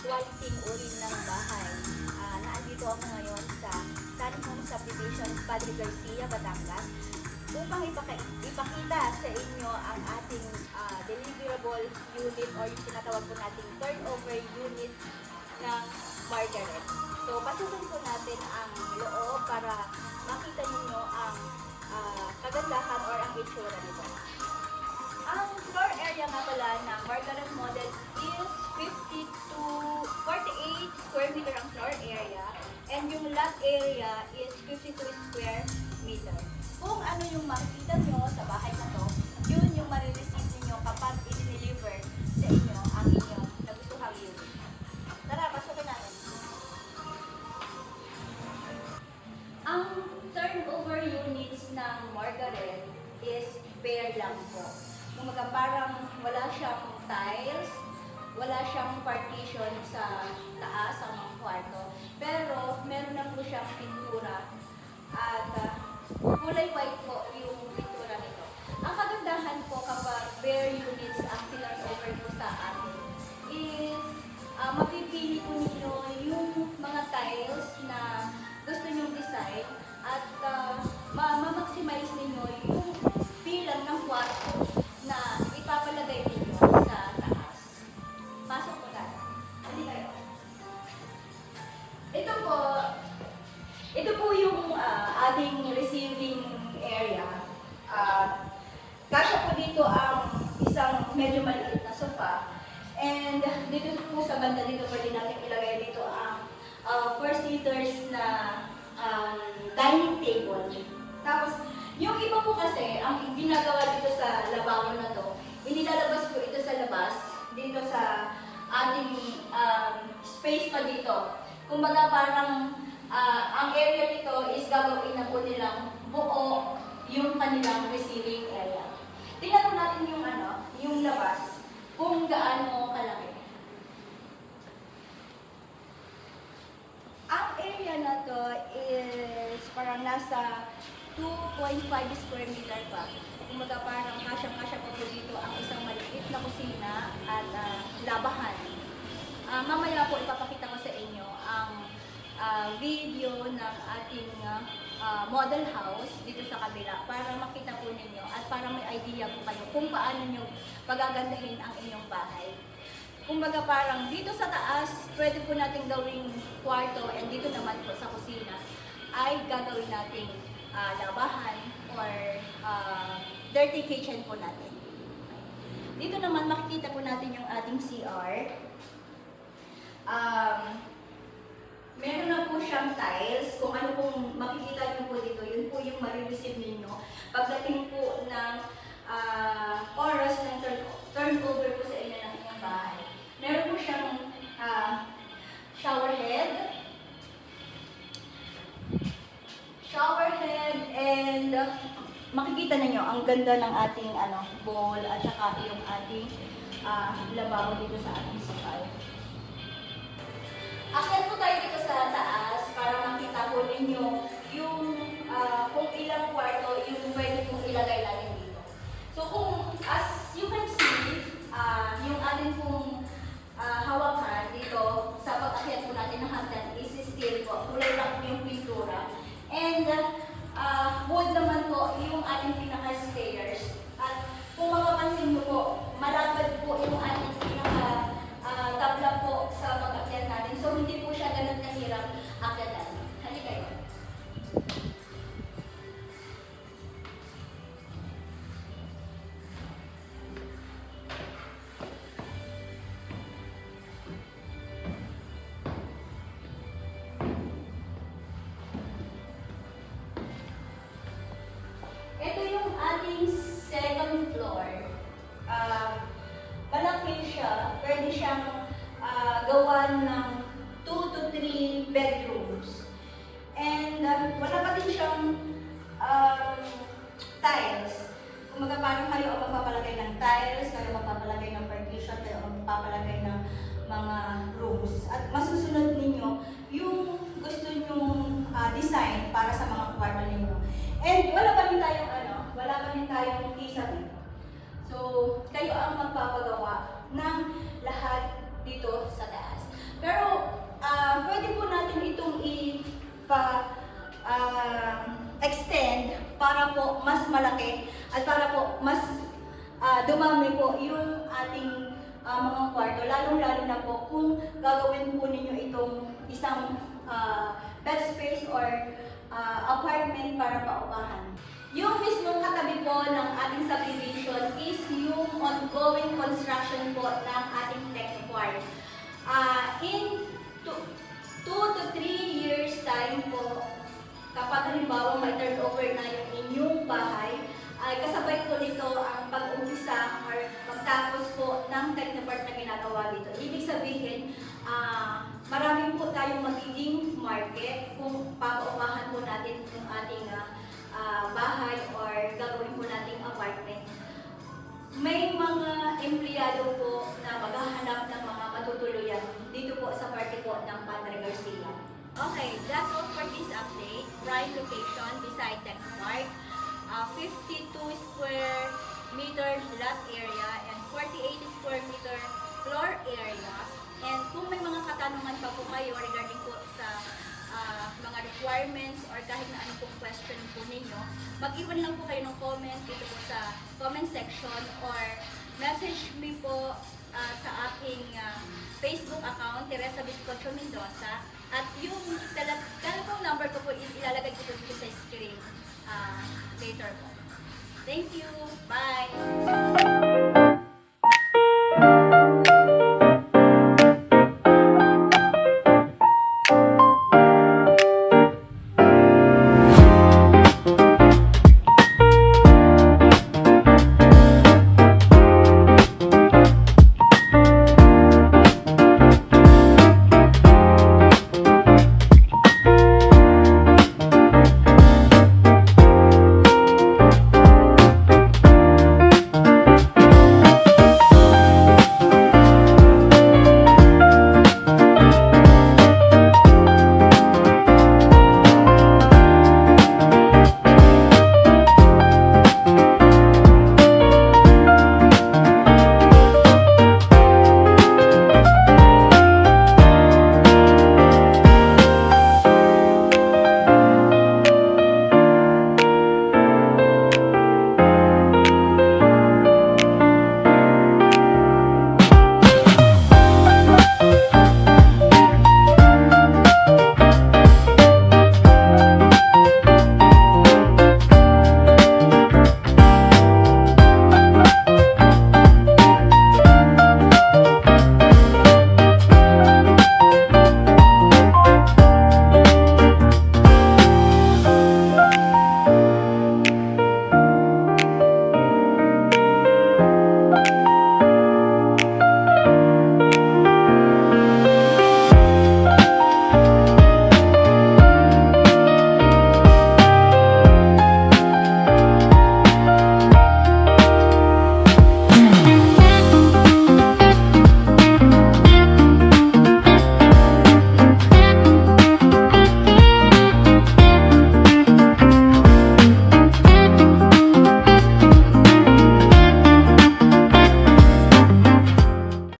quality uri ng bahay. Naandito ako ngayon sa Sun Home Subdivision, Padre Garcia, Batangas upang ipakita sa inyo ang ating deliverable unit or yung tinatawag po nating turnover unit ng Margaret. So, pasukin po natin ang loob para makita ninyo ang kagandahan or ang itsura nito. Ang floor area nga pala ng Margaret model is 50 to 48 square meter ang floor area and yung lot area is 52 square meter. Kung ano yung makikita nyo sa bahay na to, yun yung marireceive ninyo kapag i-deliver sa inyo ang inyong nagustuhang unit. Tara, pasukin natin. Ang turnover units ng Margaret is bare lang po. Kumaga parang wala siyang tiles, wala siyang partition sa taas ang mga kwarto, pero meron na po siyang pintura at kulay white po yung pintura nito. Ang kagandahan po kapag bare units ang turnover po sa atin is mapipili po ninyo yung mga tiles na gusto nyong design at ma-maximize ninyo yung bilang ng kwarto na ipapalagay ninyo sa taas. Pasok po tayo. Hindi kayo. Ito po yung ating receiving area. Kasya po dito ang isang medyo maliit na sofa. And dito po sa banda dito pwede natin ilagay dito ang 4 seaters na dining table. Tapos, yung iba po kasi, ang ginagawa dito sa lababo na to, inilalabas po ito sa labas, dito sa ating space pa dito. Kumbaga parang ang area nito is gagawin na po nilang buo yung kanilang receiving area. Tingnan po natin yung labas, kung gaano kalaki. Ang area na to is parang nasa 2.5 square meter pa. Kumbaga parang kasyang-kasya po dito ang isang maliit na kusina at labahan. Mamaya po ipapakita ko sa inyo ang video ng ating model house dito sa kabila para makita po ninyo at para may idea po kayo kung paano nyo pagagandahin ang inyong bahay. Kumbaga parang dito sa taas, pwede po natin gawing kwarto and dito naman po sa kusina ay gagawin nating labahan or dirty kitchen po natin. Dito naman makikita po natin yung ating CR. Meron na po siyang tiles. Kung ano pong makikita nyo po dito, yun po yung marireceive ninyo. Pagdating po ng oras ng turnover po sa inyo ng inyong bahay. Meron po siyang shower head, and makikita ninyo ang ganda ng ating bowl at saka yung ating lababo dito sa ating CR. Akyat po tayo dito sa taas para makita po ninyo yung kung ilang kwarto yung pwede pong ilagay natin dito. So kung as you can see, yung ating pong hawakan dito sa pag-akyat po natin ng hagdan is steel po. Kulay lang po yung pintura. And wood naman po yung ating pinaka-stairs. At kung mapapansin nyo po, malapad po yung ating pinaka-tabla po sa pag-akyat natin. So hindi po siya ganun kahirap akyatan. Halika kayo. Ito yung ating second floor. Malaki siya. Pwede siyang gawan ng 2 to 3 bedrooms. And wala pa din siyang tiles. Kumaga parang kayo ang magpapalagay ng tiles, kayo magpapalagay ng partition, kayo ang magpapalagay ng mga rooms. At masusunod ninyo yung gusto nyong design para sa mga kwarto ninyo. And wala pa rin tayong kisa dito. So, kayo ang magpapagawa ng lahat dito sa taas. Pero pwede po natin itong extend para po mas malaki at para po mas dumami po yung ating mga kwarto, lalong-lalo na po kung gagawin po ninyo itong isang bed space or apartment para paupahan. Yung mismong katabi po ng ating subdivision is yung ongoing construction po ng ating Technopark. In 2 to 3 years time po, kapag halimbawa may turnover na yung inyong bahay, ay kasabay po nito ang pag-umpisa or pagtapos po ng Technopark na ginagawa dito. Ibig sabihin, marami po tayong magiging market kung papaupahan po natin yung ating bahay or gagawin po nating apartment. May mga empleyado po na maghahanap ng mga matutuluyan dito po sa parte po ng Padre Garcia. Okay, that's all for this update. Prime location beside Technopark. 52 square meter lot area and 48 square meter floor area. And kung may mga katanungan pa po kayo regarding po sa mga requirements or kahit na ano pong question po ninyo, mag-iwan lang po kayo ng comment dito po sa comment section or message me po sa aking Facebook account, Teresa Biscocho Mendoza. At yung telephone number ko po is ilalagay ko dito sa screen later po. Thank you. Bye.